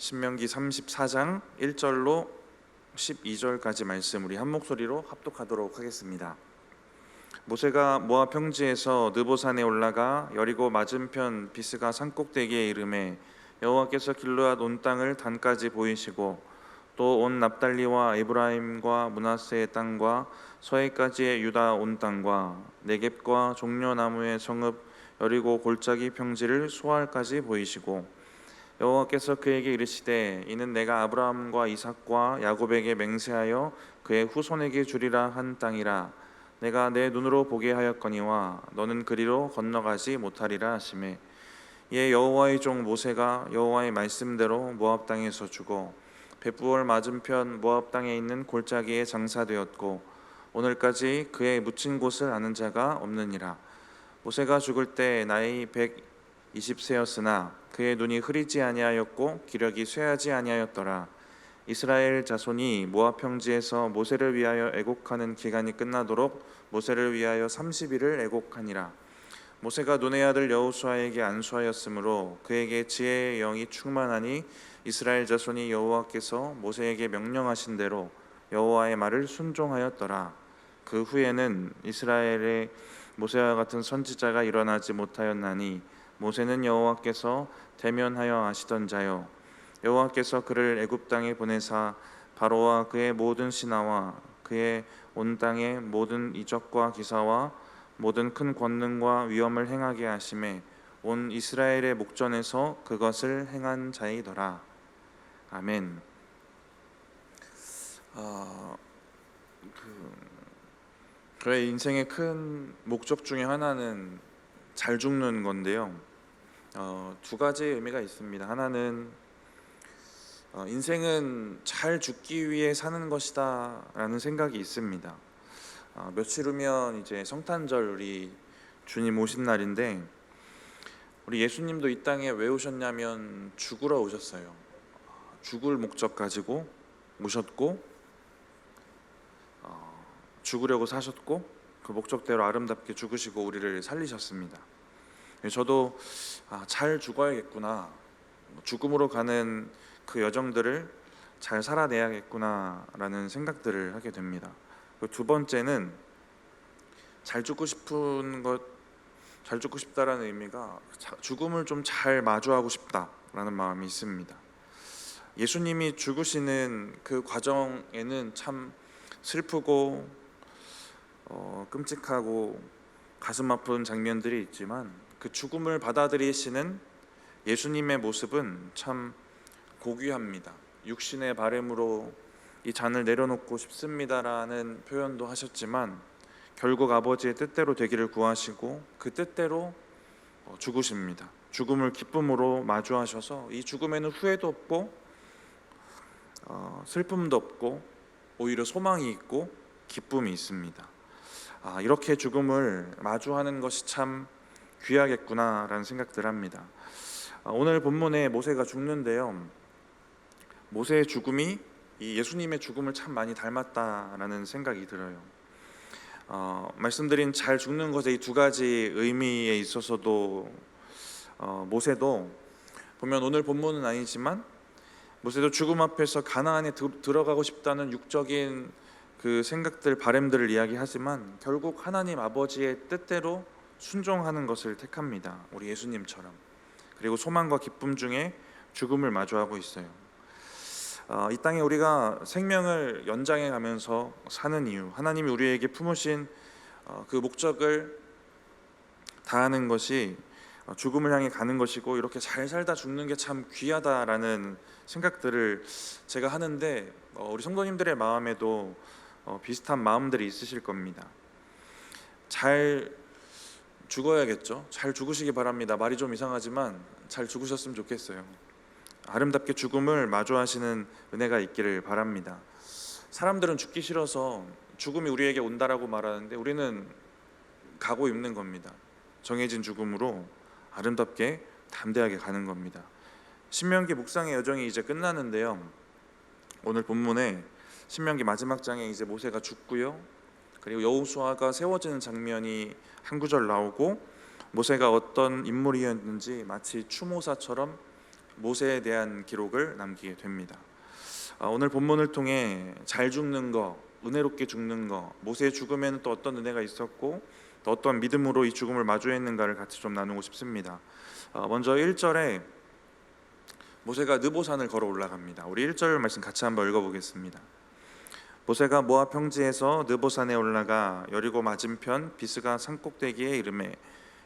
신명기 34장 1절로 12절까지 말씀 우리 한 목소리로 합독하도록 하겠습니다. 모세가 모압 평지에서 느보산에 올라가 여리고 맞은편 비스가 산꼭대기에 이르매 여호와께서 길르앗 온 땅을 단까지 보이시고 또 온 납달리와 에브라임과 므낫세의 땅과 서해까지의 유다 온 땅과 네겝과 종려나무의 성읍 여리고 골짜기 평지를 소알까지 보이시고 여호와께서 그에게 이르시되 이는 내가 아브라함과 이삭과 야곱에게 맹세하여 그의 후손에게 주리라 한 땅이라. 내가 내 눈으로 보게 하였거니와 너는 그리로 건너가지 못하리라 하시매 이에 여호와의 종 모세가 여호와의 말씀대로 모압 땅에서 죽어 벳부월 맞은편 모압 땅에 있는 골짜기에 장사되었고 오늘까지 그의 묻힌 곳을 아는 자가 없느니라. 모세가 죽을 때 나이 120세였으나 그의 눈이 흐리지 아니하였고 기력이 쇠하지 아니하였더라. 이스라엘 자손이 모압 평지에서 모세를 위하여 애곡하는 기간이 끝나도록 모세를 위하여 30일을 애곡하니라. 모세가 눈의 아들 여호수아에게 안수하였으므로 그에게 지혜의 영이 충만하니 이스라엘 자손이 여호와께서 모세에게 명령하신 대로 여호와의 말을 순종하였더라. 그 후에는 이스라엘에 모세와 같은 선지자가 일어나지 못하였나니 모세는 여호와께서 대면하여 아시던 자요 여호와께서 그를 애굽 땅에 보내사 바로와 그의 모든 신하와 그의 온 땅의 모든 이적과 기사와 모든 큰 권능과 위엄을 행하게 하심에 온 이스라엘의 목전에서 그것을 행한 자이더라. 아멘. 저의 인생의 큰 목적 중에 하나는 잘 죽는 건데요. 두 가지 의미가 있습니다. 하나는 인생은 잘 죽기 위해 사는 것이다 라는 생각이 있습니다. 며칠 후면 이제 성탄절 우리 주님 오신 날인데 우리 예수님도 이 땅에 왜 오셨냐면 죽으러 오셨어요. 죽을 목적 가지고 오셨고 죽으려고 사셨고 그 목적대로 아름답게 죽으시고 우리를 살리셨습니다. 저도 잘 죽어야겠구나, 죽음으로 가는 그 여정들을 잘 살아내야겠구나 라는 생각들을 하게 됩니다. 두 번째는 잘 죽고 싶다라는 의미가 죽음을 좀 잘 마주하고 싶다라는 마음이 있습니다. 예수님이 죽으시는 그 과정에는 참 슬프고 끔찍하고 가슴 아픈 장면들이 있지만 그 죽음을 받아들이시는 예수님의 모습은 참 고귀합니다. 육신의 바램으로 이 잔을 내려놓고 싶습니다라는 표현도 하셨지만 결국 아버지의 뜻대로 되기를 구하시고 그 뜻대로 죽으십니다. 죽음을 기쁨으로 마주하셔서 이 죽음에는 후회도 없고 슬픔도 없고 오히려 소망이 있고 기쁨이 있습니다. 이렇게 죽음을 마주하는 것이 참 귀하겠구나라는 생각들 합니다. 오늘 본문에 모세가 죽는데요. 모세의 죽음이 이 예수님의 죽음을 참 많이 닮았다라는 생각이 들어요. 말씀드린 잘 죽는 것의 이 두 가지 의미에 있어서도 모세도 보면 오늘 본문은 아니지만 모세도 죽음 앞에서 가나안에 들어가고 싶다는 육적인 그 생각들, 바램들을 이야기하지만 결국 하나님 아버지의 뜻대로 순종하는 것을 택합니다. 우리 예수님처럼. 그리고 소망과 기쁨 중에 죽음을 마주하고 있어요. 이 땅에 우리가 생명을 연장해 가면서 사는 이유, 하나님이 우리에게 품으신 그 목적을 다하는 것이 죽음을 향해 가는 것이고 이렇게 잘 살다 죽는 게 참 귀하다라는 생각들을 제가 하는데 우리 성도님들의 마음에도 비슷한 마음들이 있으실 겁니다. 잘 죽어야겠죠. 잘 죽으시기 바랍니다. 말이 좀 이상하지만 잘 죽으셨으면 좋겠어요. 아름답게 죽음을 마주하시는 은혜가 있기를 바랍니다. 사람들은 죽기 싫어서 죽음이 우리에게 온다라고 말하는데 우리는 각오 입는 겁니다. 정해진 죽음으로 아름답게 담대하게 가는 겁니다. 신명기 묵상의 여정이 이제 끝나는데요. 오늘 본문에 신명기 마지막 장에 이제 모세가 죽고요. 그리고 여호수아가 세워지는 장면이 한 구절 나오고 모세가 어떤 인물이었는지 마치 추모사처럼 모세에 대한 기록을 남기게 됩니다. 오늘 본문을 통해 잘 죽는 거, 은혜롭게 죽는 거, 모세의 죽음에는 또 어떤 은혜가 있었고 또 어떤 믿음으로 이 죽음을 마주했는가를 같이 좀 나누고 싶습니다. 먼저 1절에 모세가 느보산을 걸어 올라갑니다. 우리 1절 말씀 같이 한번 읽어보겠습니다. 모세가 모압 평지에서 느보산에 올라가 여리고 맞은편 비스가 산꼭대기에 이르매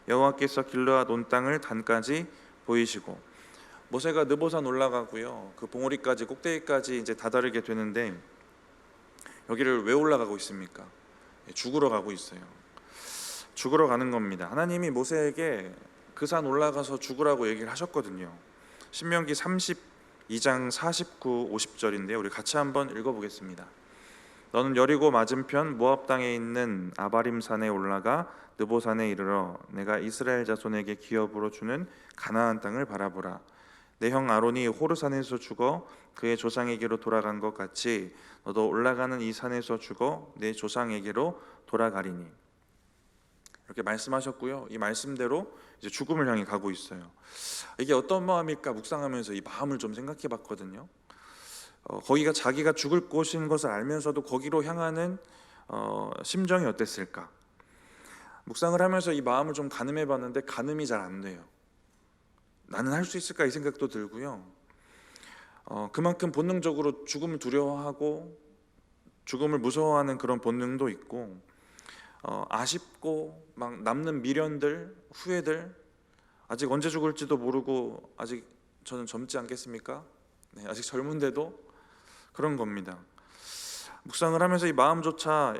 여호와께서 길르앗 온 땅을 단까지 보이시고, 모세가 느보산 올라가고요, 그 봉우리까지 꼭대기까지 이제 다다르게 되는데 여기를 왜 올라가고 있습니까? 죽으러 가고 있어요. 죽으러 가는 겁니다. 하나님이 모세에게 그 산 올라가서 죽으라고 얘기를 하셨거든요. 신명기 32장 49, 50절인데요. 우리 같이 한번 읽어보겠습니다. 너는 여리고 맞은편 모압 땅에 있는 아바림 산에 올라가 느보산에 이르러 내가 이스라엘 자손에게 기업으로 주는 가나안 땅을 바라보라. 내 형 아론이 호르산에서 죽어 그의 조상에게로 돌아간 것 같이 너도 올라가는 이 산에서 죽어 내 조상에게로 돌아가리니. 이렇게 말씀하셨고요. 이 말씀대로 이제 죽음을 향해 가고 있어요. 이게 어떤 마음일까 묵상하면서 이 마음을 좀 생각해 봤거든요. 거기가 자기가 죽을 곳인 것을 알면서도 거기로 향하는 심정이 어땠을까? 묵상을 하면서 이 마음을 좀 가늠해 봤는데 가늠이 잘 안 돼요. 나는 할 수 있을까 이 생각도 들고요. 그만큼 본능적으로 죽음을 두려워하고 죽음을 무서워하는 그런 본능도 있고, 아쉽고 막 남는 미련들, 후회들, 아직 언제 죽을지도 모르고 아직 저는 젊지 않겠습니까? 네, 아직 젊은데도 그런 겁니다. 묵상을 하면서 이 마음조차,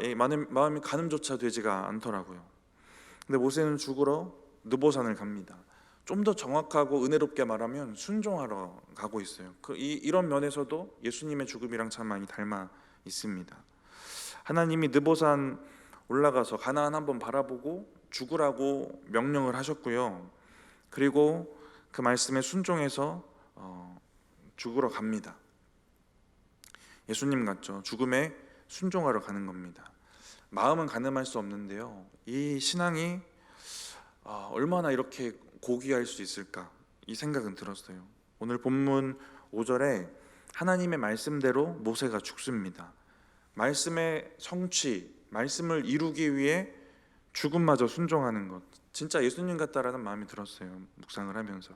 마음이 가늠조차 되지가 않더라고요. 근데 모세는 죽으러 느보산을 갑니다. 좀 더 정확하고 은혜롭게 말하면 순종하러 가고 있어요. 이런 면에서도 예수님의 죽음이랑 참 많이 닮아 있습니다. 하나님이 느보산 올라가서 가나안 한번 바라보고 죽으라고 명령을 하셨고요. 그리고 그 말씀에 순종해서 죽으러 갑니다. 예수님 같죠. 죽음에 순종하러 가는 겁니다. 마음은 가늠할 수 없는데요, 이 신앙이 얼마나 이렇게 고귀할 수 있을까 이 생각은 들었어요. 오늘 본문 5절에 하나님의 말씀대로 모세가 죽습니다. 말씀의 성취, 말씀을 이루기 위해 죽음마저 순종하는 것, 진짜 예수님 같다라는 마음이 들었어요. 묵상을 하면서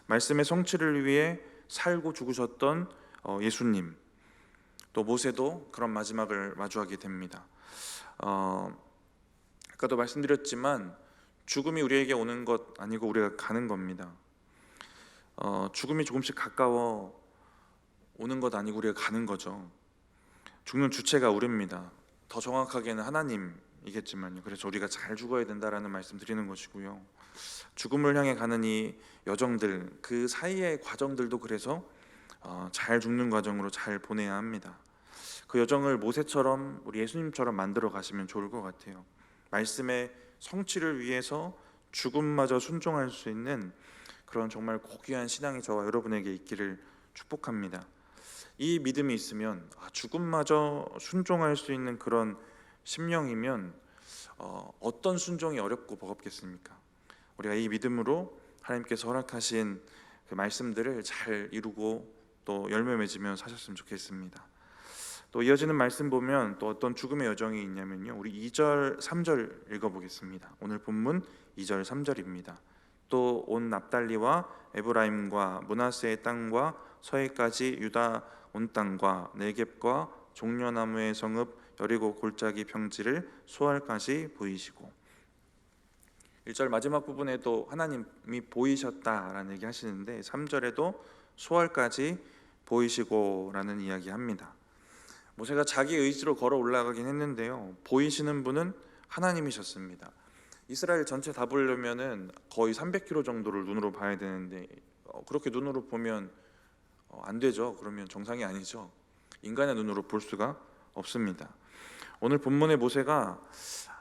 말씀의 성취를 위해 살고 죽으셨던 예수님, 또 모세도 그런 마지막을 마주하게 됩니다. 아까도 말씀드렸지만 죽음이 우리에게 오는 것 아니고 우리가 가는 겁니다. 죽음이 조금씩 가까워 오는 것 아니고 우리가 가는 거죠. 죽는 주체가 우리입니다. 더 정확하게는 하나님이겠지만요. 그래서 우리가 잘 죽어야 된다라는 말씀 드리는 것이고요. 죽음을 향해 가는 이 여정들, 그 사이의 과정들도 그래서 잘 죽는 과정으로 잘 보내야 합니다. 그 여정을 모세처럼 우리 예수님처럼 만들어 가시면 좋을 것 같아요. 말씀의 성취를 위해서 죽음마저 순종할 수 있는 그런 정말 고귀한 신앙이 저와 여러분에게 있기를 축복합니다. 이 믿음이 있으면 죽음마저 순종할 수 있는 그런 심령이면 어떤 순종이 어렵고 버겁겠습니까? 우리가 이 믿음으로 하나님께서 허락하신 그 말씀들을 잘 이루고 또 열매 맺으며 사셨으면 좋겠습니다. 또 이어지는 말씀 보면 또 어떤 죽음의 여정이 있냐면요, 우리 2절 3절 읽어보겠습니다. 오늘 본문 2절 3절입니다. 또 온 납달리와 에브라임과 므낫세의 땅과 서해까지 유다 온 땅과 네겝과 종려나무의 성읍 여리고 골짜기 평지를 소알까지 보이시고. 1절 마지막 부분에도 하나님이 보이셨다라는 얘기 하시는데 3절에도 소알까지 보이시고라는 이야기 합니다. 모세가 자기 의지로 걸어 올라가긴 했는데요, 보이시는 분은 하나님이셨습니다. 이스라엘 전체 다 보려면은 거의 300km 정도를 눈으로 봐야 되는데 그렇게 눈으로 보면 안 되죠. 그러면 정상이 아니죠. 인간의 눈으로 볼 수가 없습니다. 오늘 본문의 모세가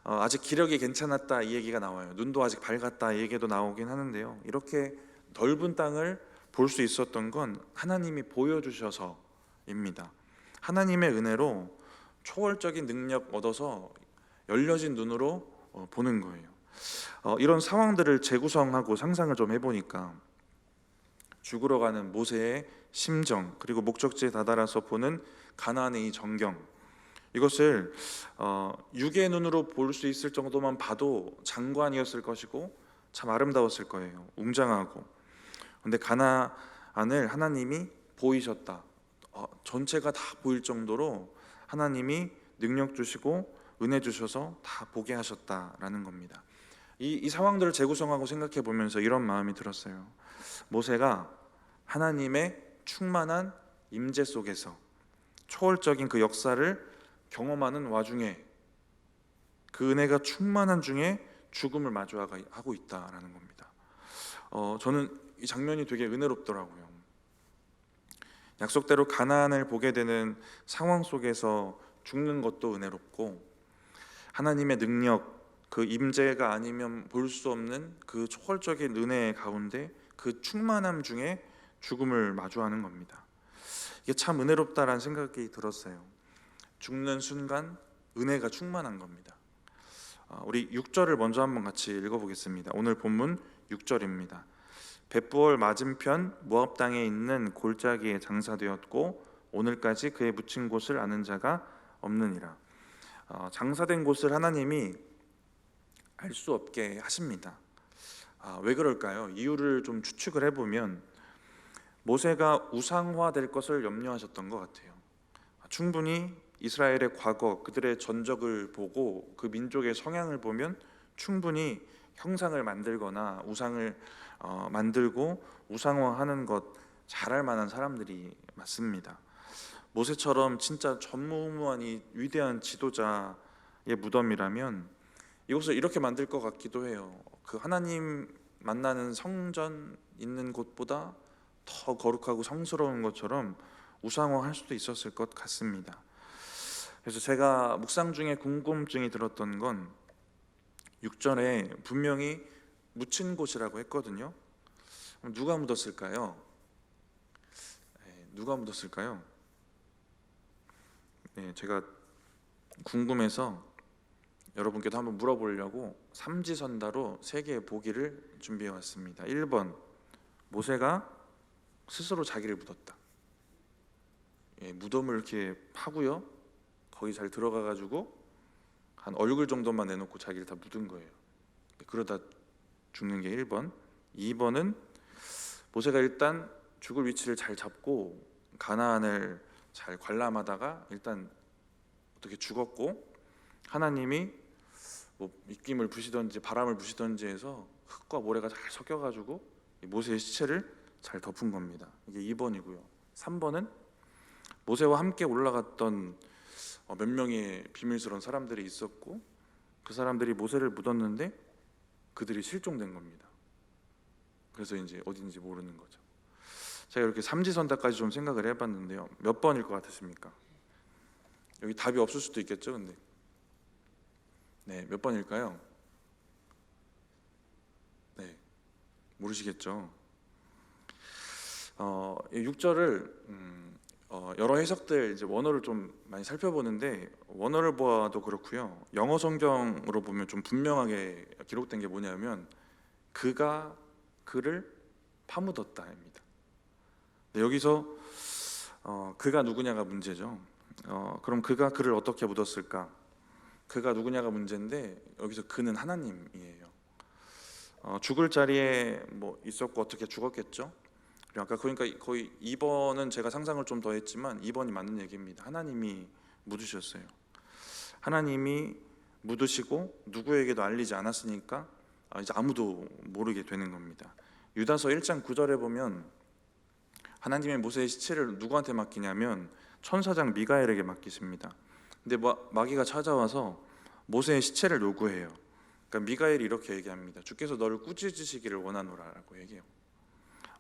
아직 기력이 괜찮았다 이 얘기가 나와요. 눈도 아직 밝았다 이 얘기도 나오긴 하는데요, 이렇게 넓은 땅을 볼 수 있었던 건 하나님이 보여주셔서입니다. 하나님의 은혜로 초월적인 능력 얻어서 열려진 눈으로 보는 거예요. 이런 상황들을 재구성하고 상상을 좀 해보니까 죽으러 가는 모세의 심정, 그리고 목적지에 다다라서 보는 가나안의 이 정경, 이것을 육의 눈으로 볼 수 있을 정도만 봐도 장관이었을 것이고 참 아름다웠을 거예요. 웅장하고. 근데 가나안을 하나님이 보이셨다. 전체가 다 보일 정도로 하나님이 능력 주시고 은혜 주셔서 다 보게 하셨다라는 겁니다. 이 상황들을 재구성하고 생각해 보면서 이런 마음이 들었어요. 모세가 하나님의 충만한 임재 속에서 초월적인 그 역사를 경험하는 와중에 그 은혜가 충만한 중에 죽음을 마주하고 있다라는 겁니다. 저는 이 장면이 되게 은혜롭더라고요. 약속대로 가나안을 보게 되는 상황 속에서 죽는 것도 은혜롭고, 하나님의 능력, 그 임재가 아니면 볼 수 없는 그 초월적인 은혜 가운데 그 충만함 중에 죽음을 마주하는 겁니다. 이게 참 은혜롭다라는 생각이 들었어요. 죽는 순간 은혜가 충만한 겁니다. 우리 6절을 먼저 한번 같이 읽어보겠습니다. 오늘 본문 6절입니다. 벳부얼 맞은편 모압 땅에 있는 골짜기에 장사되었고 오늘까지 그의 묻힌 곳을 아는 자가 없느니라. 장사된 곳을 하나님이 알 수 없게 하십니다. 왜 그럴까요? 이유를 좀 추측을 해보면 모세가 우상화될 것을 염려하셨던 것 같아요. 충분히 이스라엘의 과거, 그들의 전적을 보고 그 민족의 성향을 보면 충분히 형상을 만들거나 우상을 만들고 우상화하는 것 잘할 만한 사람들이 맞습니다. 모세처럼 진짜 전무후무한 이 위대한 지도자의 무덤이라면 이곳을 이렇게 만들 것 같기도 해요. 그 하나님 만나는 성전 있는 곳보다 더 거룩하고 성스러운 것처럼 우상화할 수도 있었을 것 같습니다. 그래서 제가 묵상 중에 궁금증이 들었던 건 6절에 분명히 묻힌 곳이라고 했거든요. 누가 묻었을까요? 누가 묻었을까요? 제가 궁금해서 여러분께도 한번 물어보려고 삼지선다로 3개의 보기를 준비해 왔습니다. 1번, 모세가 스스로 자기를 묻었다. 무덤을 이렇게 파고요, 거기 잘 들어가가지고 한 얼굴 정도만 내놓고 자기를 다 묻은 거예요. 그러다 죽는 게 1번. 2번은 모세가 일단 죽을 위치를 잘 잡고 가나안을 잘 관람하다가 일단 어떻게 죽었고, 하나님이 뭐 입김을 부시던지 바람을 부시던지 해서 흙과 모래가 잘 섞여가지고 모세의 시체를 잘 덮은 겁니다. 이게 2번이고요. 3번은 모세와 함께 올라갔던 몇 명의 비밀스러운 사람들이 있었고 그 사람들이 모세를 묻었는데 그들이 실종된 겁니다. 그래서 이제 어딘지 모르는 거죠. 제가 이렇게 삼지선다까지 좀 생각을 해봤는데요. 몇 번일 것 같으십니까? 여기 답이 없을 수도 있겠죠. 근데 몇 번일까요? 모르시겠죠. 6절을 여러 해석들 이제 원어를 좀 많이 살펴보는데 원어를 보아도 그렇고요. 영어 성경으로 보면 좀 분명하게 기록된 게 뭐냐면 그가 그를 파묻었다입니다. 여기서 그가 누구냐가 문제죠. 그럼 그가 그를 어떻게 묻었을까? 그가 누구냐가 문제인데 여기서 그는 하나님이에요. 죽을 자리에 뭐 있었고 어떻게 죽었겠죠. 아까 그러니까 거의 2번은 제가 상상을 좀 더 했지만 2번이 맞는 얘기입니다. 하나님이 묻으셨어요. 하나님이 묻으시고 누구에게도 알리지 않았으니까 이제 아무도 모르게 되는 겁니다. 유다서 1장 9절에 보면 하나님의 모세의 시체를 누구한테 맡기냐면 천사장 미가엘에게 맡기십니다. 근데 마귀가 찾아와서 모세의 시체를 요구해요. 그러니까 미가엘이 이렇게 얘기합니다. 주께서 너를 꾸짖으시기를 원하노라라고 얘기해요.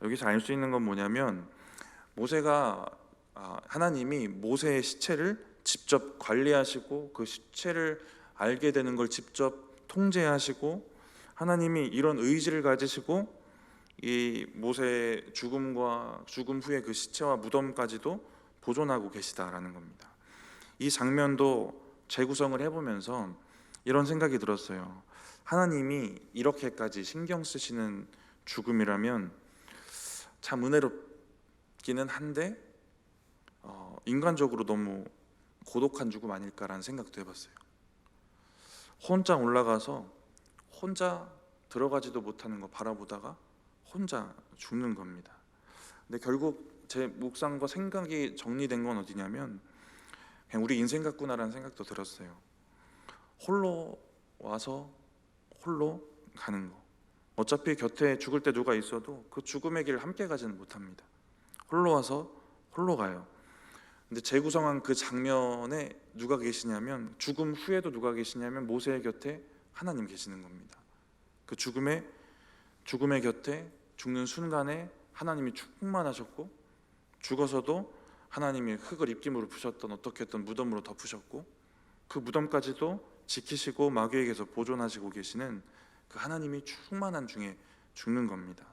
여기서 알 수 있는 건 뭐냐면 모세가 하나님이 모세의 시체를 직접 관리하시고 그 시체를 알게 되는 걸 직접 통제하시고 하나님이 이런 의지를 가지시고 이 모세의 죽음과 죽음 후에 그 시체와 무덤까지도 보존하고 계시다라는 겁니다. 이 장면도 재구성을 해보면서 이런 생각이 들었어요. 하나님이 이렇게까지 신경 쓰시는 죽음이라면 참 은혜롭기는 한데 인간적으로 너무 고독한 죽음 아닐까라는 생각도 해봤어요. 혼자 올라가서 혼자 들어가지도 못하는 거 바라보다가 혼자 죽는 겁니다. 근데 결국 제 묵상과 생각이 정리된 건 어디냐면 그냥 우리 인생 같구나라는 생각도 들었어요. 홀로 와서 홀로 가는 거. 어차피 곁에 죽을 때 누가 있어도 그 죽음의 길을 함께 가지는 못합니다. 홀로 와서 홀로 가요. 근데 재구성한 그 장면에 누가 계시냐면, 죽음 후에도 누가 계시냐면 모세의 곁에 하나님 계시는 겁니다. 그 죽음의 곁에 죽는 순간에 하나님이 충만하셨고, 죽어서도 하나님이 흙을 입김으로 부셨던 어떻게 했던 무덤으로 덮으셨고, 그 무덤까지도 지키시고 마귀에게서 보존하시고 계시는 그 하나님이 충만한 중에 죽는 겁니다.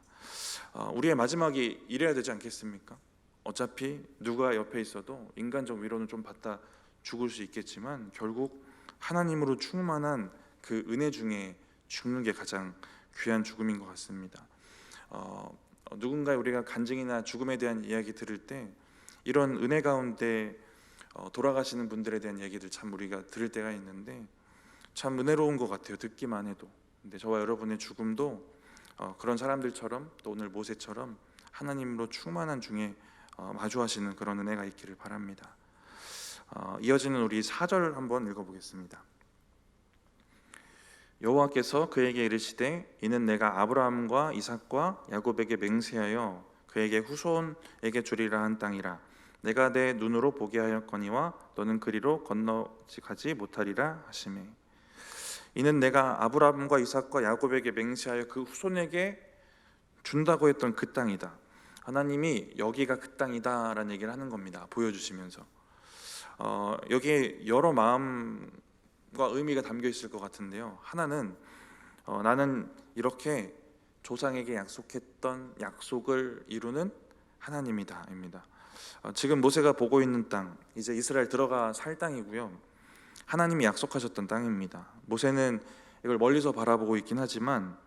우리의 마지막이 이래야 되지 않겠습니까? 어차피 누가 옆에 있어도 인간적 위로는 좀 받다 죽을 수 있겠지만 결국 하나님으로 충만한 그 은혜 중에 죽는 게 가장 귀한 죽음인 것 같습니다. 누군가 우리가 간증이나 죽음에 대한 이야기 들을 때 이런 은혜 가운데 돌아가시는 분들에 대한 얘기들 참 우리가 들을 때가 있는데 참 은혜로운 것 같아요, 듣기만 해도. 근데 저와 여러분의 죽음도 그런 사람들처럼, 또 오늘 모세처럼 하나님으로 충만한 중에 마주하시는 그런 은혜가 있기를 바랍니다. 이어지는 우리 4절 한번 읽어보겠습니다. 여호와께서 그에게 이르시되 이는 내가 아브라함과 이삭과 야곱에게 맹세하여 그에게 후손에게 주리라 한 땅이라. 내가 내 눈으로 보게 하였거니와 너는 그리로 건너가지 못하리라 하시매. 이는 내가 아브라함과 이삭과 야곱에게 맹세하여 그 후손에게 준다고 했던 그 땅이다. 하나님이 여기가 그 땅이다라는 얘기를 하는 겁니다. 보여주시면서 여기에 여러 마음과 의미가 담겨 있을 것 같은데요. 하나는 나는 이렇게 조상에게 약속했던 약속을 이루는 하나님이다입니다. 지금 모세가 보고 있는 땅, 이제 이스라엘 들어가 살 땅이고요. 하나님이 약속하셨던 땅입니다. 모세는 이걸 멀리서 바라보고 있긴 하지만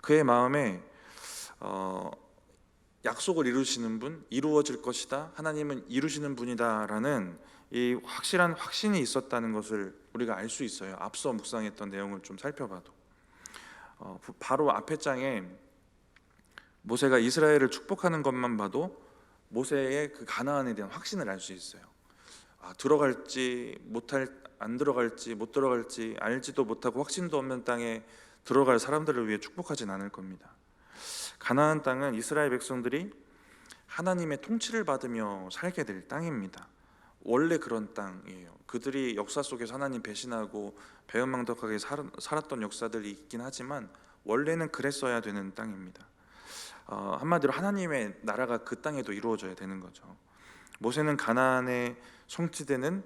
그의 마음에 약속을 이루시는 분, 이루어질 것이다, 하나님은 이루시는 분이다라는 이 확실한 확신이 있었다는 것을 우리가 알 수 있어요. 앞서 묵상했던 내용을 좀 살펴봐도 바로 앞에 장에 모세가 이스라엘을 축복하는 것만 봐도 모세의 그 가나안에 대한 확신을 알 수 있어요. 들어갈지 안 들어갈지 못 들어갈지 알지도 못하고 확신도 없는 땅에 들어갈 사람들을 위해 축복하진 않을 겁니다. 가나안 땅은 이스라엘 백성들이 하나님의 통치를 받으며 살게 될 땅입니다. 원래 그런 땅이에요. 그들이 역사 속에서 하나님 배신하고 배은망덕하게 살았던 역사들이 있긴 하지만 원래는 그랬어야 되는 땅입니다. 한마디로 하나님의 나라가 그 땅에도 이루어져야 되는 거죠. 모세는 가나안에 성취되는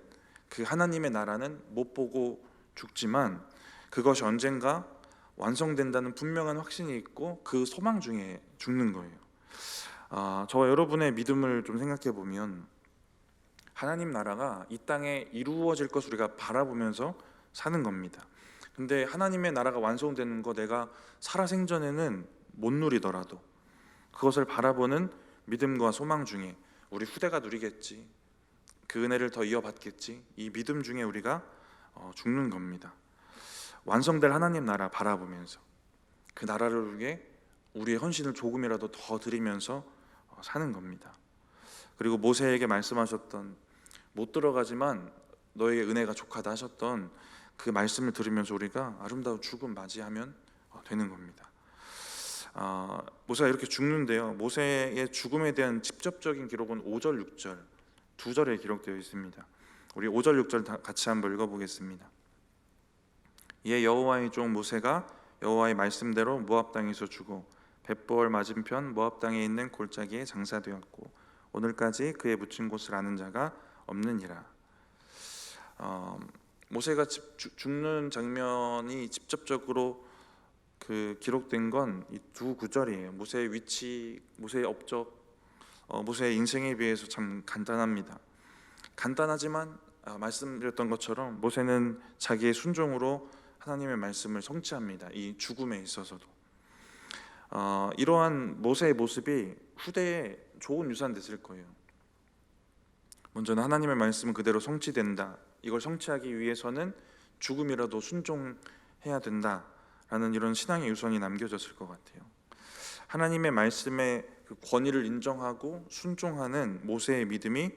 그 하나님의 나라는 못 보고 죽지만 그것이 언젠가 완성된다는 분명한 확신이 있고 그 소망 중에 죽는 거예요. 저와 여러분의 믿음을 좀 생각해 보면 하나님 나라가 이 땅에 이루어질 것을 우리가 바라보면서 사는 겁니다. 근데 하나님의 나라가 완성되는 거 내가 살아생전에는 못 누리더라도 그것을 바라보는 믿음과 소망 중에 우리 후대가 누리겠지, 그 은혜를 더 이어받겠지, 이 믿음 중에 우리가 죽는 겁니다. 완성될 하나님 나라 바라보면서 그 나라를 위해 우리의 헌신을 조금이라도 더 드리면서 사는 겁니다. 그리고 모세에게 말씀하셨던 못 들어가지만 너에게 은혜가 족하다 하셨던 그 말씀을 들으면서 우리가 아름다운 죽음 맞이하면 되는 겁니다. 모세가 이렇게 죽는데요, 모세의 죽음에 대한 직접적인 기록은 5절, 6절 두 절에 기록되어 있습니다. 우리 5절, 6절 같이 한번 읽어보겠습니다. 이에 여호와의 종 모세가 여호와의 말씀대로 모압 땅에서 죽어 벳보을 맞은편 모압 땅에 있는 골짜기에 장사되었고 오늘까지 그의 묻힌 곳을 아는 자가 없느니라. 모세가 죽는 장면이 직접적으로 그 기록된 건 이 두 구절이에요. 모세의 위치, 모세의 업적, 모세의 인생에 비해서 참 간단합니다. 간단하지만 말씀드렸던 것처럼 모세는 자기의 순종으로 하나님의 말씀을 성취합니다. 이 죽음에 있어서도 이러한 모세의 모습이 후대에 좋은 유산 됐을 거예요. 먼저는 하나님의 말씀은 그대로 성취된다. 이걸 성취하기 위해서는 죽음이라도 순종해야 된다라는 이런 신앙의 유선이 남겨졌을 것 같아요. 하나님의 말씀의 그 권위를 인정하고 순종하는 모세의 믿음이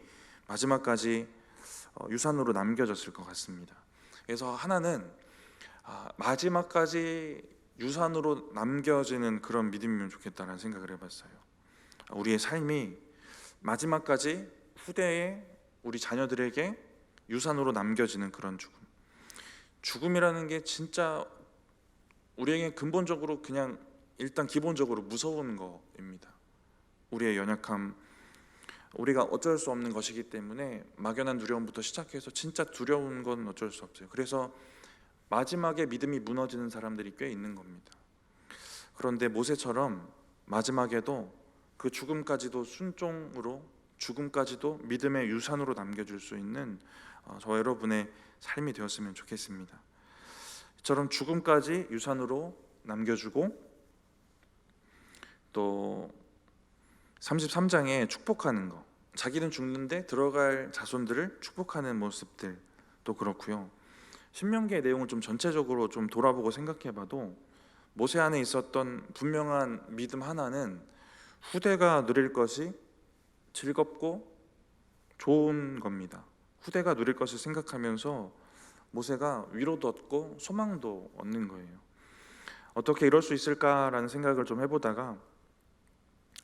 마지막까지 유산으로 남겨졌을 것 같습니다. 그래서 하나는 마지막까지 유산으로 남겨지는 그런 믿음이면 좋겠다는 생각을 해봤어요. 우리의 삶이 마지막까지 후대에 우리 자녀들에게 유산으로 남겨지는 그런 죽음이라는 게 진짜 우리에게 근본적으로 그냥 일단 기본적으로 무서운 거입니다. 우리의 연약함, 우리가 어쩔 수 없는 것이기 때문에 막연한 두려움부터 시작해서 진짜 두려운 건 어쩔 수 없어요. 그래서 마지막에 믿음이 무너지는 사람들이 꽤 있는 겁니다. 그런데 모세처럼 마지막에도 그 죽음까지도 순종으로, 죽음까지도 믿음의 유산으로 남겨줄 수 있는 저와 여러분의 삶이 되었으면 좋겠습니다. 이처럼 죽음까지 유산으로 남겨주고, 또 33장에 축복하는 거, 자기는 죽는데 들어갈 자손들을 축복하는 모습들도 그렇고요. 신명기의 내용을 좀 전체적으로 좀 돌아보고 생각해봐도 모세 안에 있었던 분명한 믿음 하나는 후대가 누릴 것이 즐겁고 좋은 겁니다. 후대가 누릴 것을 생각하면서 모세가 위로도 얻고 소망도 얻는 거예요. 어떻게 이럴 수 있을까라는 생각을 좀 해보다가,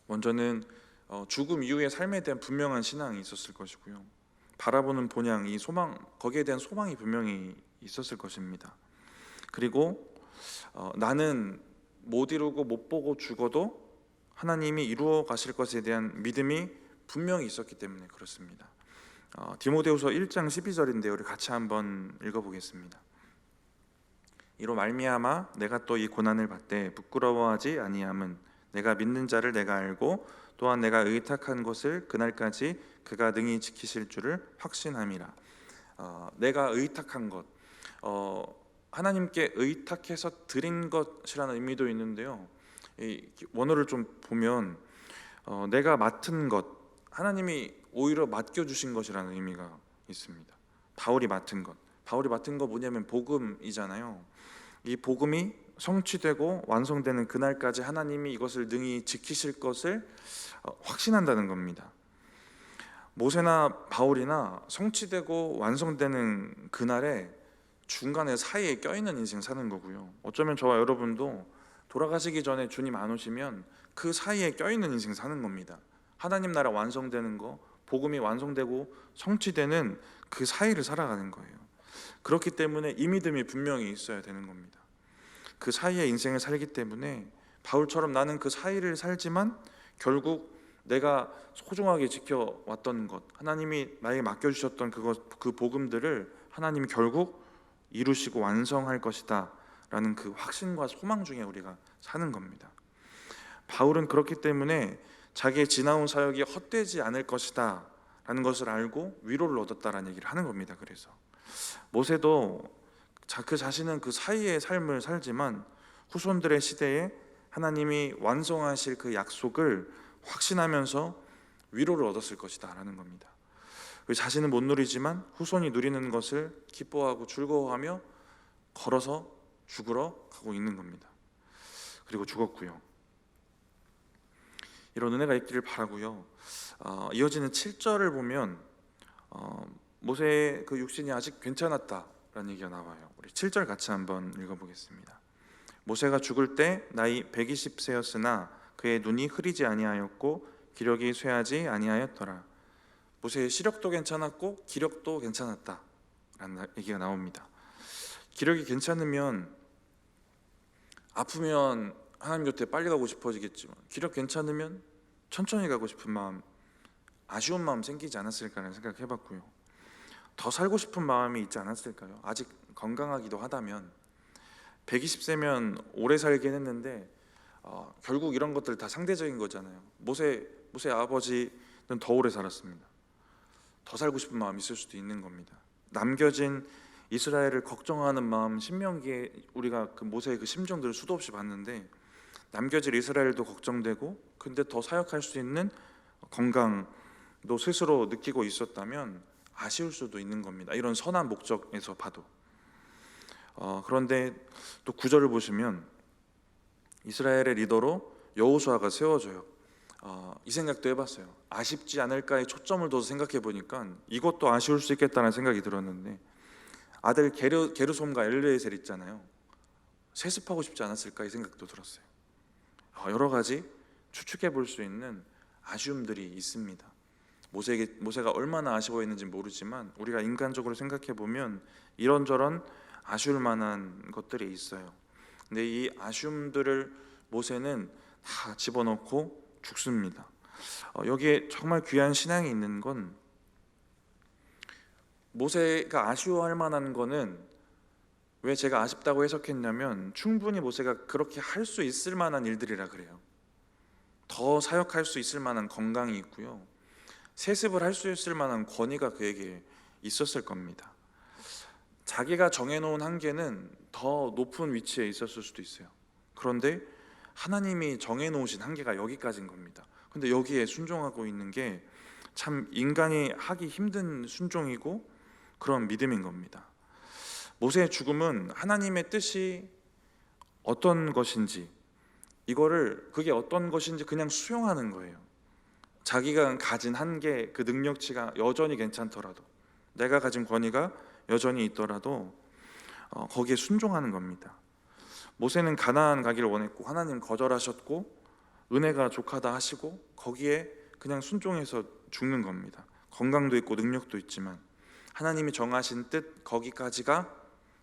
먼저는 죽음 이후의 삶에 대한 분명한 신앙이 있었을 것이고요. 바라보는 본향, 이 소망, 거기에 대한 소망이 분명히 있었을 것입니다. 그리고 나는 못 이루고 못 보고 죽어도 하나님이 이루어 가실 것에 대한 믿음이 분명히 있었기 때문에 그렇습니다. 디모데후서 1장 12절인데요. 우리 같이 한번 읽어보겠습니다. 이로 말미암아 내가 또 이 고난을 받되 부끄러워하지 아니함은 내가 믿는 자를 내가 알고 또한 내가 의탁한 것을 그날까지 그가 능히 지키실 줄을 확신함이라. 내가 의탁한 것, 하나님께 의탁해서 드린 것이라는 의미도 있는데요. 이 원어를 좀 보면 내가 맡은 것, 하나님이 오히려 맡겨주신 것이라는 의미가 있습니다. 바울이 맡은 것 뭐냐면 복음이잖아요. 이 복음이 성취되고 완성되는 그날까지 하나님이 이것을 능히 지키실 것을 확신한다는 겁니다. 모세나 바울이나 성취되고 완성되는 그날에 중간에 사이에 껴있는 인생 사는 거고요. 어쩌면 저와 여러분도 돌아가시기 전에 주님 안 오시면 그 사이에 껴있는 인생 사는 겁니다. 하나님 나라 완성되는 거, 복음이 완성되고 성취되는 그 사이를 살아가는 거예요. 그렇기 때문에 이 믿음이 분명히 있어야 되는 겁니다. 그 사이에 인생을 살기 때문에 바울처럼 나는 그 사이를 살지만 결국 내가 소중하게 지켜왔던 것, 하나님이 나에게 맡겨주셨던 그 복음들을 하나님이 결국 이루시고 완성할 것이다 라는 그 확신과 소망 중에 우리가 사는 겁니다. 바울은 그렇기 때문에 자기의 지나온 사역이 헛되지 않을 것이다 라는 것을 알고 위로를 얻었다라는 얘기를 하는 겁니다. 그래서 모세도 그 자신은 그 사이의 삶을 살지만 후손들의 시대에 하나님이 완성하실 그 약속을 확신하면서 위로를 얻었을 것이다 라는 겁니다. 자신은 못 누리지만 후손이 누리는 것을 기뻐하고 즐거워하며 걸어서 죽으러 가고 있는 겁니다. 그리고 죽었고요. 이런 은혜가 있기를 바라고요. 이어지는 7절을 보면 모세의 그 육신이 아직 괜찮았다라는 얘기가 나와요. 우리 7절 같이 한번 읽어보겠습니다. 모세가 죽을 때 나이 120세였으나 그의 눈이 흐리지 아니하였고 기력이 쇠하지 아니하였더라. 모세의 시력도 괜찮았고 기력도 괜찮았다라는 얘기가 나옵니다. 기력이 괜찮으면 아프면 하나님 곁에 빨리 가고 싶어지겠지만 기력 괜찮으면 천천히 가고 싶은 마음, 아쉬운 마음 생기지 않았을까라는 생각을 해봤고요. 더 살고 싶은 마음이 있지 않았을까요? 아직 건강하기도 하다면 120세면 오래 살긴 했는데 결국 이런 것들 다 상대적인 거잖아요. 모세 아버지는 더 오래 살았습니다. 더 살고 싶은 마음이 있을 수도 있는 겁니다. 남겨진 이스라엘을 걱정하는 마음, 신명기에 우리가 그 모세의 그 심정들을 수도 없이 봤는데 남겨질 이스라엘도 걱정되고, 근데 더 사역할 수 있는 건강도 스스로 느끼고 있었다면 아쉬울 수도 있는 겁니다. 이런 선한 목적에서 봐도. 그런데 또 9절을 보시면 이스라엘의 리더로 여호수아가 세워져요. 이 생각도 해봤어요. 아쉽지 않을까에 초점을 둬서 생각해 보니까 이것도 아쉬울 수 있겠다는 생각이 들었는데, 아들 게르솜과 엘르에셀 있잖아요. 세습하고 싶지 않았을까 이 생각도 들었어요. 여러 가지 추측해 볼 수 있는 아쉬움들이 있습니다. 모세가 얼마나 아쉬워했는지 모르지만 우리가 인간적으로 생각해 보면 이런저런 아쉬울 만한 것들이 있어요. 근데 이 아쉬움들을 모세는 다 집어넣고 죽습니다. 여기에 정말 귀한 신앙이 있는 건, 모세가 아쉬워할 만한 거는 왜 제가 아쉽다고 해석했냐면, 충분히 모세가 그렇게 할 수 있을 만한 일들이라 그래요. 더 사역할 수 있을 만한 건강이 있고요, 세습을 할 수 있을 만한 권위가 그에게 있었을 겁니다. 자기가 정해놓은 한계는 더 높은 위치에 있었을 수도 있어요. 그런데 하나님이 정해놓으신 한계가 여기까지인 겁니다. 근데 여기에 순종하고 있는 게 참 인간이 하기 힘든 순종이고 그런 믿음인 겁니다. 모세의 죽음은 하나님의 뜻이 어떤 것인지, 그게 어떤 것인지 그냥 수용하는 거예요. 자기가 가진 한계, 그 능력치가 여전히 괜찮더라도, 내가 가진 권위가 여전히 있더라도 거기에 순종하는 겁니다. 모세는 가나안 가기를 원했고 하나님 거절하셨고 은혜가 족하다 하시고 거기에 그냥 순종해서 죽는 겁니다. 건강도 있고 능력도 있지만 하나님이 정하신 뜻, 거기까지가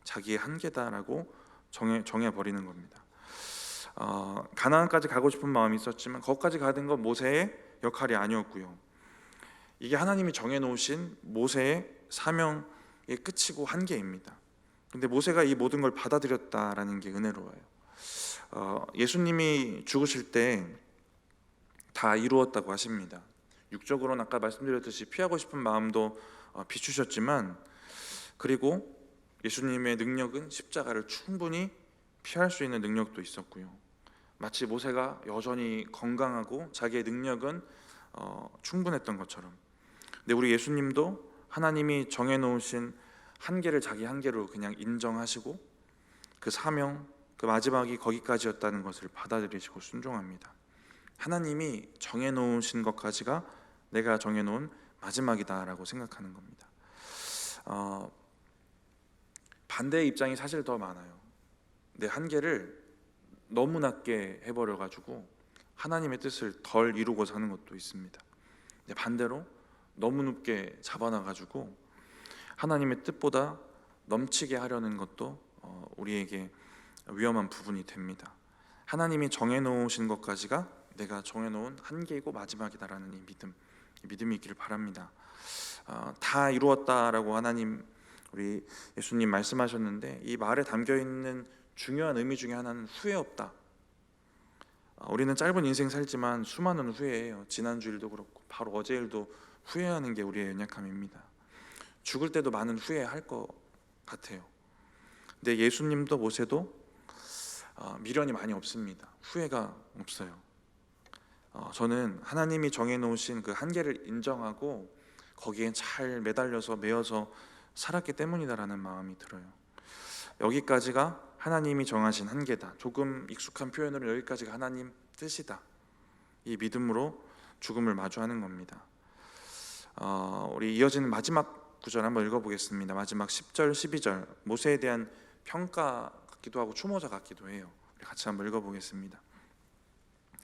자기의 한계다라고 정해버리는 겁니다. 가나안까지 가고 싶은 마음이 있었지만 거기까지 가는 건 모세의 역할이 아니었고요, 이게 하나님이 정해놓으신 모세의 사명의 끝이고 한계입니다. 근데 모세가 이 모든 걸 받아들였다라는 게 은혜로워요. 예수님이 죽으실 때 다 이루었다고 하십니다. 육적으로는 아까 말씀드렸듯이 피하고 싶은 마음도 비추셨지만, 그리고 예수님의 능력은 십자가를 충분히 피할 수 있는 능력도 있었고요, 마치 모세가 여전히 건강하고 자기의 능력은 충분했던 것처럼, 근데 우리 예수님도 하나님이 정해놓으신 한계를 자기 한계로 그냥 인정하시고 그 사명, 그 마지막이 거기까지였다는 것을 받아들이시고 순종합니다. 하나님이 정해놓으신 것까지가 내가 정해놓은 마지막이다라고 생각하는 겁니다. 반대의 입장이 사실 더 많아요. 내 한계를 너무 낮게 해버려가지고 하나님의 뜻을 덜 이루고 사는 것도 있습니다. 근데 반대로 너무 높게 잡아놔가지고 하나님의 뜻보다 넘치게 하려는 것도 우리에게 위험한 부분이 됩니다. 하나님이 정해놓으신 것까지가 내가 정해놓은 한계이고 마지막이다라는 이 믿음이 있기를 바랍니다. 다 이루었다라고 하나님, 우리 예수님 말씀하셨는데, 이 말에 담겨있는 중요한 의미 중에 하나는 후회 없다. 우리는 짧은 인생 살지만 수많은 후회예요. 지난주 일도 그렇고 바로 어제 일도 후회하는 게 우리의 연약함입니다. 죽을 때도 많은 후회할 것 같아요. 근데 예수님도 모세도 미련이 많이 없습니다. 후회가 없어요. 저는 하나님이 정해놓으신 그 한계를 인정하고 거기에 잘 매달려서 매여서 살았기 때문이다라는 마음이 들어요. 여기까지가 하나님이 정하신 한계다. 조금 익숙한 표현으로 여기까지가 하나님 뜻이다. 이 믿음으로 죽음을 마주하는 겁니다. 우리 이어지는 마지막 구절 한번 읽어보겠습니다. 마지막 10절, 12절, 모세에 대한 평가 같기도 하고 추모자 같기도 해요. 우리 같이 한번 읽어보겠습니다.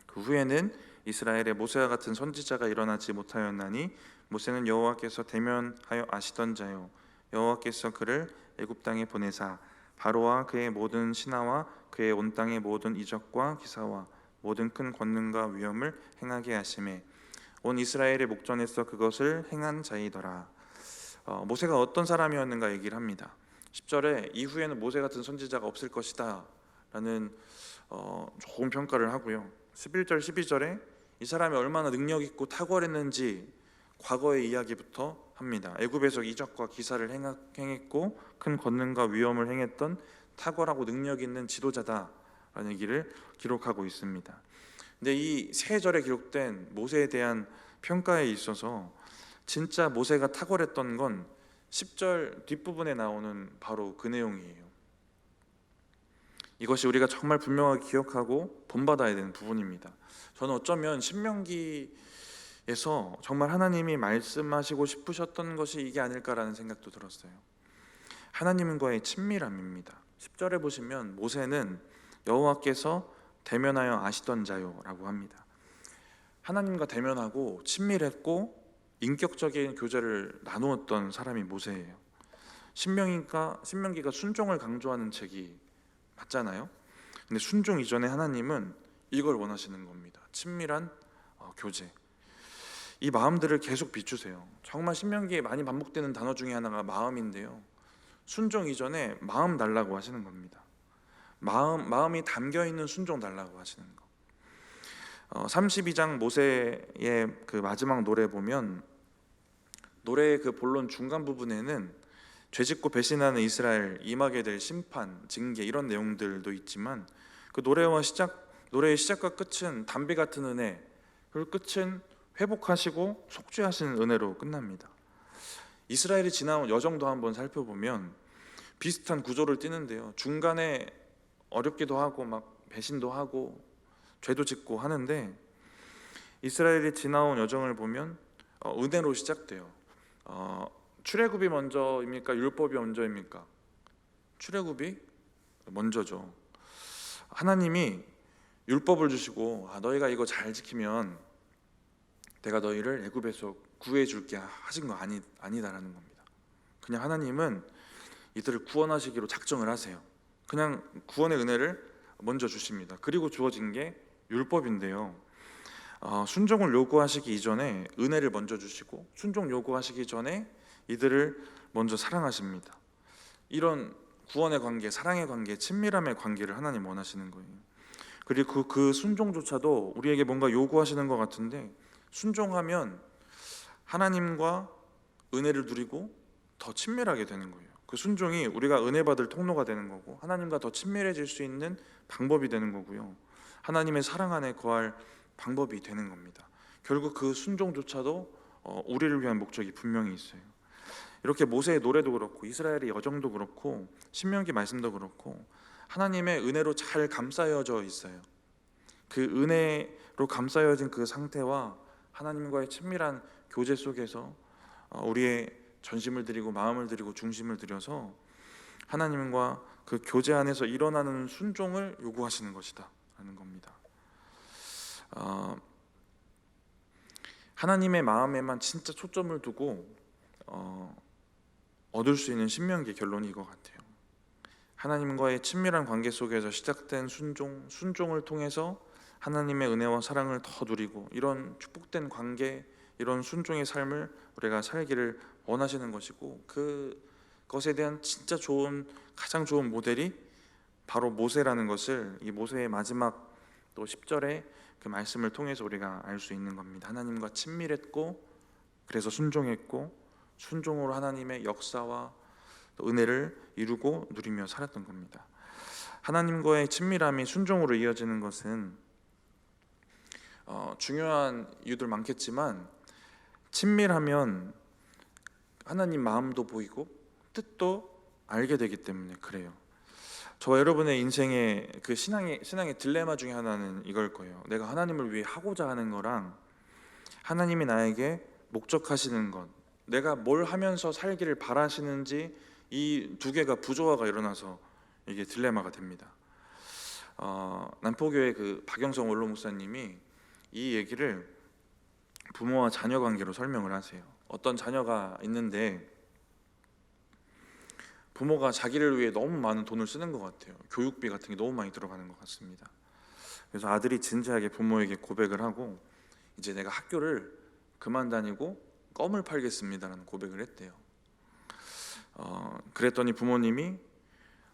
그 후에는 이스라엘에 모세와 같은 선지자가 일어나지 못하였나니 모세는 여호와께서 대면하여 아시던 자요, 여호와께서 그를 애굽 땅에 보내사 바로와 그의 모든 신하와 그의 온 땅의 모든 이적과 기사와 모든 큰 권능과 위엄을 행하게 하심에 온 이스라엘의 목전에서 그것을 행한 자이더라. 모세가 어떤 사람이었는가 얘기를 합니다. 10절에 이후에는 모세 같은 선지자가 없을 것이다 라는 좋은 평가를 하고요, 11절 12절에 이 사람이 얼마나 능력 있고 탁월했는지 과거의 이야기부터 합니다. 애굽에서 이적과 기사를 행했고 큰 권능과 위엄을 행했던 탁월하고 능력 있는 지도자다 라는 얘기를 기록하고 있습니다. 근데 이 세 절에 기록된 모세에 대한 평가에 있어서 진짜 모세가 탁월했던 건 10절 뒷부분에 나오는 바로 그 내용이에요. 이것이 우리가 정말 분명하게 기억하고 본받아야 되는 부분입니다. 저는 어쩌면 신명기에서 정말 하나님이 말씀하시고 싶으셨던 것이 이게 아닐까라는 생각도 들었어요. 하나님과의 친밀함입니다. 10절에 보시면 모세는 여호와께서 대면하여 아시던 자요라고 합니다. 하나님과 대면하고 친밀했고 인격적인 교제를 나누었던 사람이 모세예요. 신명기가 순종을 강조하는 책이 맞잖아요. 근데 순종 이전에 하나님은 이걸 원하시는 겁니다. 친밀한 교제. 이 마음들을 계속 비추세요. 정말 신명기에 많이 반복되는 단어 중에 하나가 마음인데요. 순종 이전에 마음 달라고 하시는 겁니다. 마음이 담겨 있는 순종 달라고 하시는 거. 32장 모세의 그 마지막 노래 보면 노래의 그 본론 중간 부분에는 죄짓고 배신하는 이스라엘 임하게 될 심판, 징계 이런 내용들도 있지만 그 노래의 시작과 끝은 담비 같은 은혜, 그리고 끝은 회복하시고 속죄하시는 은혜로 끝납니다. 이스라엘이 지나온 여정도 한번 살펴보면 비슷한 구조를 띠는데요. 중간에 어렵기도 하고 막 배신도 하고 죄도 짓고 하는데 이스라엘이 지나온 여정을 보면 은혜로 시작돼요. 출애굽이 먼저입니까? 율법이 먼저입니까? 출애굽이 먼저죠. 하나님이 율법을 주시고 너희가 이거 잘 지키면 내가 너희를 애굽에서 구해줄게 하신 거 아니다라는 겁니다. 그냥 하나님은 이들을 구원하시기로 작정을 하세요. 그냥 구원의 은혜를 먼저 주십니다. 그리고 주어진 게 율법인데요. 순종을 요구하시기 이전에 은혜를 먼저 주시고 순종 요구하시기 전에 이들을 먼저 사랑하십니다. 이런 구원의 관계, 사랑의 관계, 친밀함의 관계를 하나님 원하시는 거예요. 그리고 그 순종조차도 우리에게 뭔가 요구하시는 것 같은데 순종하면 하나님과 은혜를 누리고 더 친밀하게 되는 거예요. 그 순종이 우리가 은혜 받을 통로가 되는 거고 하나님과 더 친밀해질 수 있는 방법이 되는 거고요. 하나님의 사랑 안에 거할 방법이 되는 겁니다. 결국 그 순종조차도 우리를 위한 목적이 분명히 있어요. 이렇게 모세의 노래도 그렇고 이스라엘의 여정도 그렇고 신명기 말씀도 그렇고 하나님의 은혜로 잘 감싸여져 있어요. 그 은혜로 감싸여진 그 상태와 하나님과의 친밀한 교제 속에서 우리의 전심을 드리고 마음을 드리고 중심을 들여서 하나님과 그 교제 안에서 일어나는 순종을 요구하시는 것이다 라는 겁니다. 하나님의 마음에만 진짜 초점을 두고 얻을 수 있는 신명기의 결론이 이거 같아요. 하나님과의 친밀한 관계 속에서 시작된 순종을 통해서 하나님의 은혜와 사랑을 더 누리고 이런 축복된 관계, 이런 순종의 삶을 우리가 살기를 원하시는 것이고 그것에 대한 진짜 가장 좋은 모델이 바로 모세라는 것을 이 모세의 마지막 또 10절의 그 말씀을 통해서 우리가 알 수 있는 겁니다. 하나님과 친밀했고 그래서 순종했고 순종으로 하나님의 역사와 또 은혜를 이루고 누리며 살았던 겁니다. 하나님과의 친밀함이 순종으로 이어지는 것은 중요한 이유들 많겠지만 친밀하면 하나님 마음도 보이고 뜻도 알게 되기 때문에 그래요. 저와 여러분의 인생의 그 신앙의 딜레마 중에 하나는 이걸 거예요. 내가 하나님을 위해 하고자 하는 거랑 하나님이 나에게 목적하시는 것, 내가 뭘 하면서 살기를 바라시는지 이 두 개가 부조화가 일어나서 이게 딜레마가 됩니다. 남포교회 그 박영성 원로 목사님이 이 얘기를 부모와 자녀 관계로 설명을 하세요. 어떤 자녀가 있는데 부모가 자기를 위해 너무 많은 돈을 쓰는 것 같아요. 교육비 같은 게 너무 많이 들어가는 것 같습니다. 그래서 아들이 진지하게 부모에게 고백을 하고 이제 내가 학교를 그만 다니고 껌을 팔겠습니다라는 고백을 했대요. 그랬더니 부모님이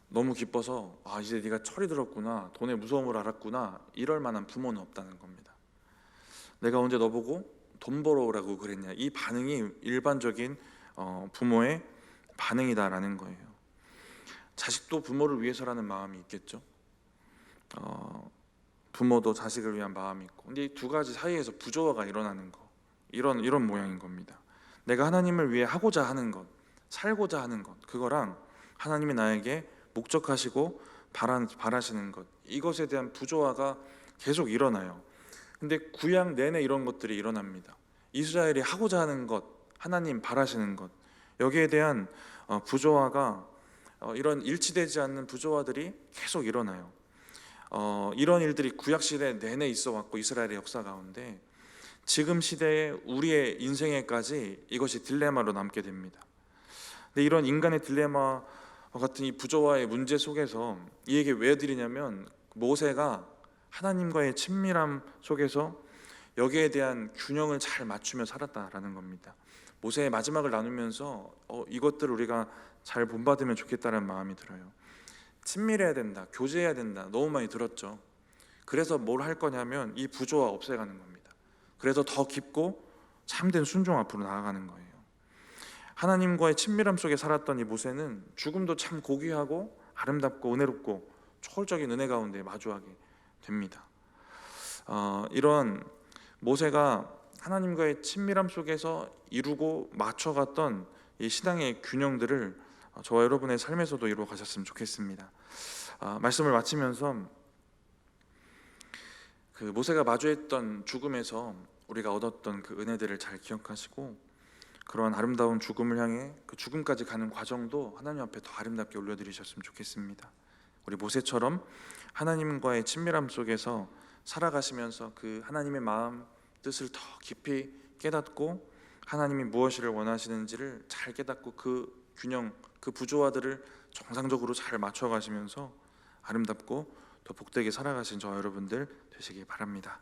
너무 기뻐서 이제 네가 철이 들었구나, 돈의 무서움을 알았구나, 이럴 만한 부모는 없다는 겁니다. 내가 언제 너보고 돈 벌어오라고 그랬냐, 이 반응이 일반적인 부모의 반응이다라는 거예요. 자식도 부모를 위해서라는 마음이 있겠죠. 부모도 자식을 위한 마음이 있고, 근데 이 두 가지 사이에서 부조화가 일어나는 거, 이런 모양인 겁니다. 내가 하나님을 위해 하고자 하는 것, 살고자 하는 것, 그거랑 하나님이 나에게 목적하시고 바라시는 것, 이것에 대한 부조화가 계속 일어나요. 근데 구약 내내 이런 것들이 일어납니다. 이스라엘이 하고자 하는 것, 하나님 바라시는 것, 여기에 대한 부조화가 이런 일치되지 않는 부조화들이 계속 일어나요. 이런 일들이 구약 시대 내내 있어 왔고, 이스라엘의 역사 가운데 지금 시대에 우리의 인생에까지 이것이 딜레마로 남게 됩니다. 근데 이런 인간의 딜레마 같은 이 부조화의 문제 속에서 이 얘기 왜 드리냐면, 모세가 하나님과의 친밀함 속에서 여기에 대한 균형을 잘 맞추며 살았다라는 겁니다. 모세의 마지막을 나누면서 이것들을 우리가 잘 본받으면 좋겠다는 마음이 들어요. 친밀해야 된다, 교제해야 된다, 너무 많이 들었죠. 그래서 뭘 할 거냐면 이 부조화 없애가는 겁니다. 그래서 더 깊고 참된 순종 앞으로 나아가는 거예요. 하나님과의 친밀함 속에 살았던 이 모세는 죽음도 참 고귀하고 아름답고 은혜롭고 초월적인 은혜 가운데 마주하게 됩니다. 이런 모세가 하나님과의 친밀함 속에서 이루고 맞춰갔던 이 신앙의 균형들을 저와 여러분의 삶에서도 이루어 가셨으면 좋겠습니다. 말씀을 마치면서 그 모세가 마주했던 죽음에서 우리가 얻었던 그 은혜들을 잘 기억하시고, 그러한 아름다운 죽음을 향해 그 죽음까지 가는 과정도 하나님 앞에 더 아름답게 올려드리셨으면 좋겠습니다. 우리 모세처럼 하나님과의 친밀함 속에서 살아가시면서 그 하나님의 마음 뜻을 더 깊이 깨닫고, 하나님이 무엇을 원하시는지를 잘 깨닫고 그 균형, 그 부조화들을 정상적으로 잘 맞춰가시면서 아름답고 더 복되게 살아가신 저와 여러분들 되시기 바랍니다.